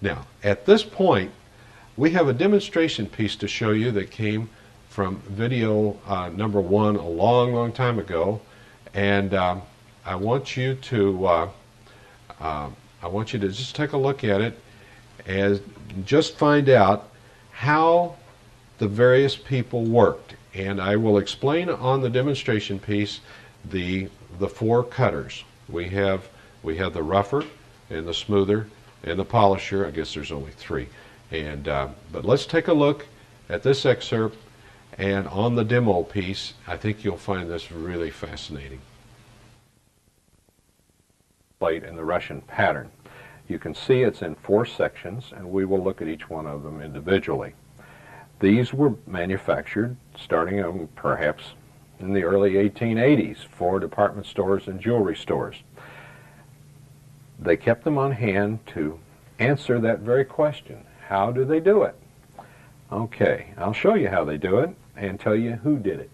Now, at this point, we have a demonstration piece to show you that came from video number 1 a long, long time ago, and I want you to just take a look at it and just find out how the various people worked. And I will explain on the demonstration piece the 4 cutters. We have the rougher and the smoother and the polisher. I guess there's only 3. And but let's take a look at this excerpt, and on the demo piece, I think you'll find this really fascinating. Plate in the Russian pattern. You can see it's in 4 sections, and we will look at each one of them individually. These were manufactured starting perhaps in the early 1880s for department stores and jewelry stores. They kept them on hand to answer that very question. How do they do it? Okay, I'll show you how they do it and tell you who did it.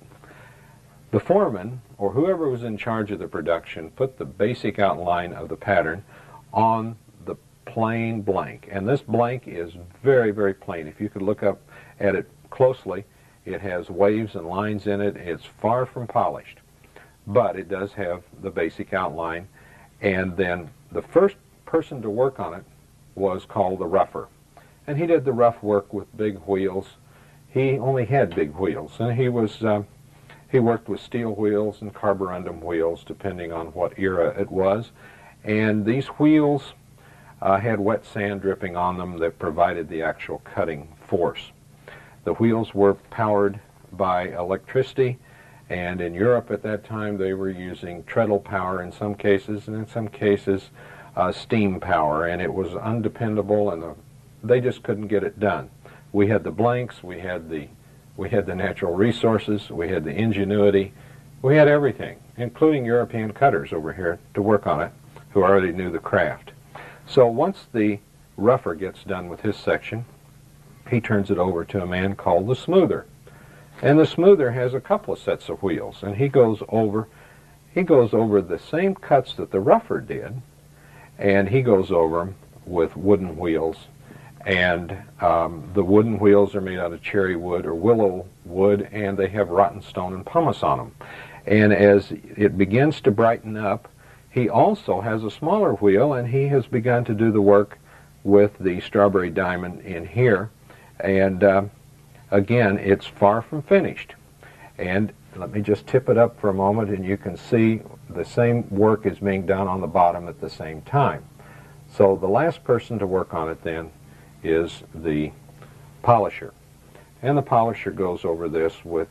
The foreman, or whoever was in charge of the production, put the basic outline of the pattern on the plain blank. And this blank is very, very plain. If you could look up at it closely, it has waves and lines in it. It's far from polished, but it does have the basic outline. And then the first person to work on it was called the rougher. And he did the rough work with big wheels. He only had big wheels, and he worked with steel wheels and carborundum wheels, depending on what era it was. And these wheels had wet sand dripping on them that provided the actual cutting force. The wheels were powered by electricity, and in Europe at that time they were using treadle power in some cases, and in some cases steam power, and it was undependable, and they just couldn't get it done. We had the blanks, we had the natural resources, we had the ingenuity, we had everything, including European cutters over here to work on it, who already knew the craft. So once the rougher gets done with his section, he turns it over to a man called the smoother. And the smoother has a couple of sets of wheels, and he goes over the same cuts that the rougher did, and he goes over them with wooden wheels. And the wooden wheels are made out of cherry wood or willow wood, and they have rotten stone and pumice on them. And as it begins to brighten up, he also has a smaller wheel, and he has begun to do the work with the strawberry diamond in here. And again, it's far from finished. And let me just tip it up for a moment, and you can see the same work is being done on the bottom at the same time. So the last person to work on it then is the polisher. And the polisher goes over this with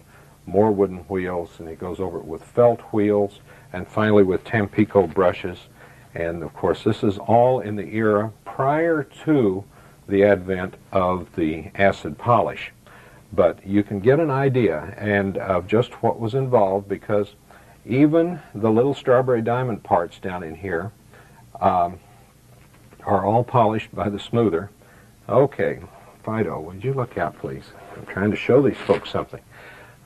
more wooden wheels, and he goes over it with felt wheels, and finally with Tampico brushes. And of course this is all in the era prior to the advent of the acid polish. But you can get an idea and of just what was involved, because even the little strawberry diamond parts down in here are all polished by the smoother. Okay, Fido, would you look out, please? I'm trying to show these folks something.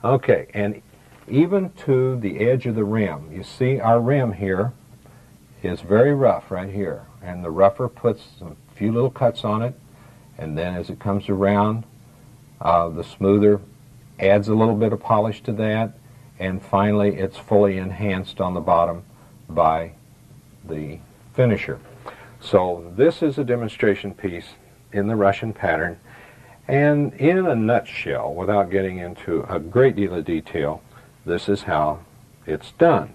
Okay, and even to the edge of the rim. You see our rim here is very rough right here, and the rougher puts a few little cuts on it, and then as it comes around, the smoother adds a little bit of polish to that, and finally it's fully enhanced on the bottom by the finisher. So this is a demonstration piece in the Russian pattern, and in a nutshell, without getting into a great deal of detail, this is how it's done.